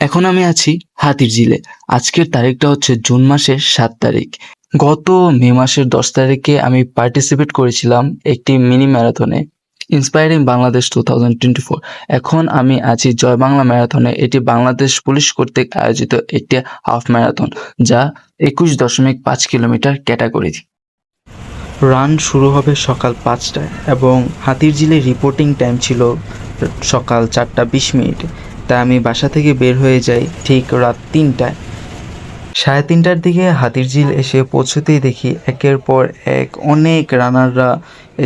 এখন আমি আছি হাতিরঝিলে। আজকের তারিখটা হচ্ছে জুন মাসের ৭ তারিখ। গত মে মাসের ১০ তারিখে আমি পার্টিসিপেট করেছিলাম একটি মিনি ম্যারাথনে, ইন্সপায়ারিং বাংলাদেশ 2024। এখন আমি আছি জয় বাংলা ম্যারাথনে। এটি বাংলাদেশ পুলিশ কর্তৃক আয়োজিত একটি হাফ ম্যারাথন, যা ২১.৫ কিলোমিটার ক্যাটাগরি। রান শুরু হবে সকাল ৫টায় এবং হাতিরঝিলের রিপোর্টিং টাইম ছিল সকাল ৪টা ২০ মিনিটে। তাই আমি বাসা থেকে বের হয়ে যাই ঠিক রাত ৩টায়। ৩:৩০টার দিকে হাতিরঝিল এসে পৌঁছতেই দেখি একের পর এক অনেক রানাররা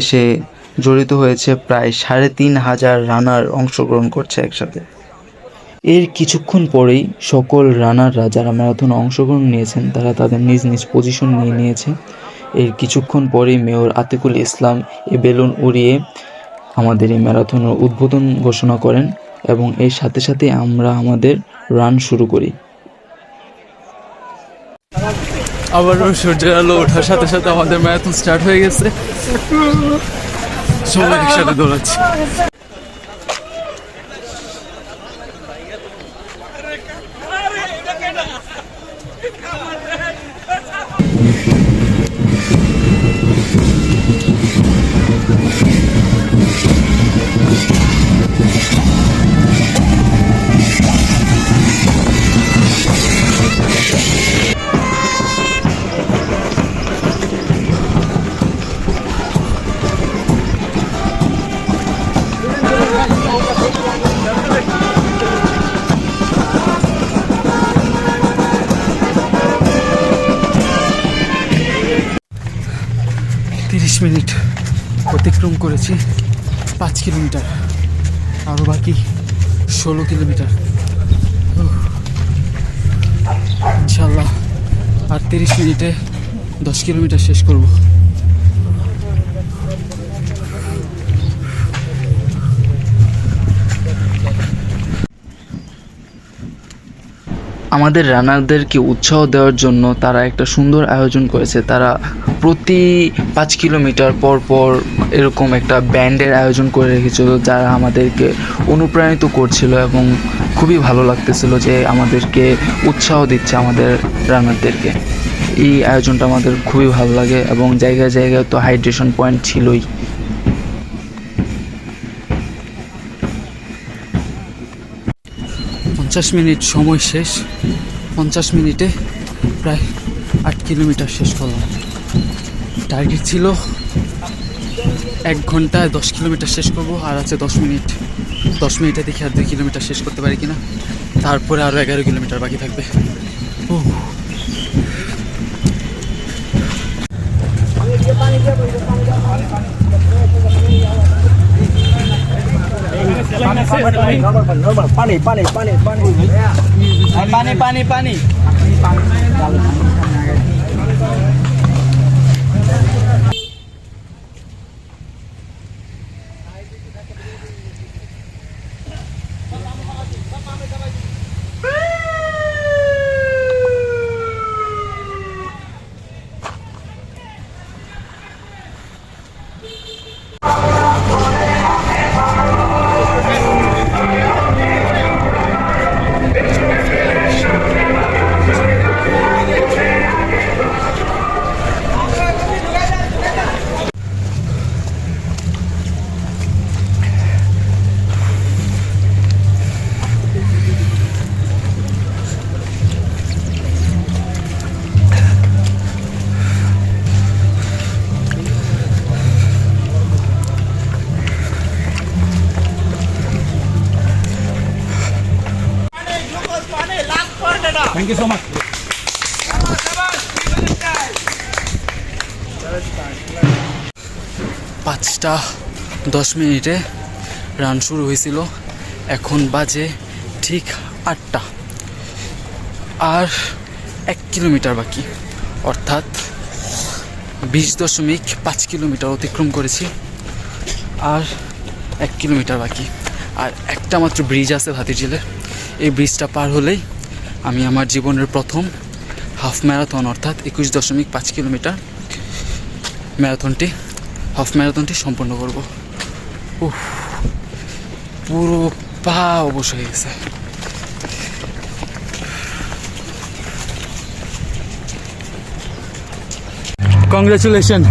এসে জড়িত হয়েছে। প্রায় ৩,৫০০ রানার অংশগ্রহণ করছে একসাথে। এর কিছুক্ষণ পরেই সকল রানাররা যারা ম্যারাথনে অংশগ্রহণ নিয়েছেন তারা তাদের নিজ নিজ পজিশন নিয়ে নিয়েছে। এর কিছুক্ষণ পরেই মেয়র আতিকুল ইসলাম এই বেলুন উড়িয়ে আমাদের এই ম্যারাথনের উদ্বোধন ঘোষণা করেন এবং এর সাথে সাথে আমরা আমাদের রান শুরু করি। আবারও সূর্যের আলো ওঠার সাথে সাথে আমাদের ম্যারাথন স্টার্ট হয়ে গেছে। সবাই একসাথে দৌড়াচ্ছি। মিনিট অতিক্রম করেছি, 5 কিলোমিটার, আরও বাকি 16 কিলোমিটার। ইনশাল্লাহ আর 30 মিনিটে 10 কিলোমিটার শেষ করব। আমাদের রানারদেরকে উৎসাহ দেওয়ার জন্য তারা একটা সুন্দর আয়োজন করেছে। তারা প্রতি 5 কিলোমিটার পর পর এরকম একটা ব্যান্ডের আয়োজন করে রেখেছিল, যারা আমাদেরকে অনুপ্রাণিত করছিল এবং খুবই ভালো লাগতেছিল যে আমাদেরকে উৎসাহ দিচ্ছে আমাদের রানারদেরকে। এই আয়োজনটা আমাদের খুবই ভালো লাগে এবং জায়গায় জায়গায় তো হাইড্রেশন পয়েন্ট ছিলই। 50 মিনিট সময় শেষ। 50 মিনিটে প্রায় 8 কিলোমিটার শেষ করলাম। টার্গেট ছিল 1 ঘন্টায় 10 কিলোমিটার শেষ করব, আর আছে 10 মিনিট। 10 মিনিটে দেখি আর 2 কিলোমিটার শেষ করতে পারি কিনা, তারপরে আরও 11 কিলোমিটার বাকি থাকবে। পানি Thank you so much. 5:10 run শুরু হয়েছিল। এখন বাজে ঠিক 8টা, আর 1 কিলোমিটার বাকি, অর্থাৎ 20.5 কিলোমিটার অতিক্রম করেছি, আর 1 কিলোমিটার বাকি। আর একটা মাত্র ব্রিজ আছে হাতিরঝিলের। এই ব্রিজটা পার হলেই আমি আমার জীবনের প্রথম হাফ ম্যারাথন অর্থাৎ 21.5 কিলোমিটার হাফ ম্যারাথনটি সম্পন্ন করব। পুরো পা অবশ হয়ে গেছে। কংগ্রেচুলেশন।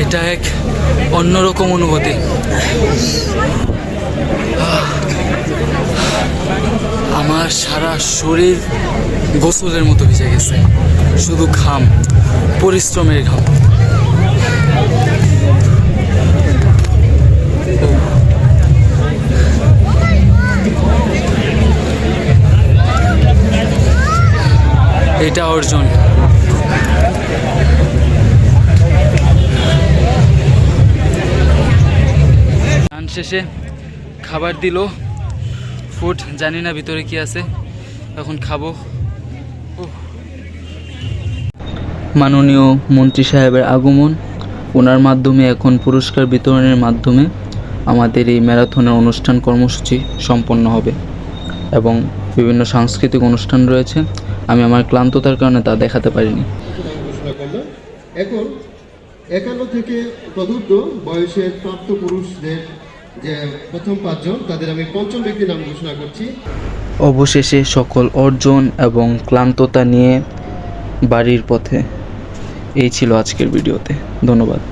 এটা এক অন্যরকম অনুভূতি। আমার সারা শরীর গোসলের মতো ভিজে গেছে, শুধু ঘাম, পরিশ্রমের ঘাম। এটা অর্জন। গান শেষে খাবার দিল, ফুড, জানি না ভিতরে কি আছে, এখন খাবো। মাননীয় মন্ত্রী সাহেবের আগমন, ওনার মাধ্যমে এখন পুরস্কার বিতরণের মাধ্যমে আমাদের এই ম্যারাথনের অনুষ্ঠান কর্মসূচি সম্পন্ন হবে এবং বিভিন্ন সাংস্কৃতিক অনুষ্ঠান রয়েছে। আমি আমার ক্লান্ততার কারণে তা দেখাতে পারিনি। ঘোষণা করলাম। এখন 51 থেকে তদূর্ধ্ব বয়সের প্রাপ্ত পুরুষদের যে প্রথম 5 জন, তাদের আমি পঞ্চম ব্যক্তির নাম ঘোষণা করছি। অবশেষে সকল অর্জন এবং ক্লান্ততা নিয়ে বাড়ির পথে। এই ছিল আজকের ভিডিওতে। ধন্যবাদ।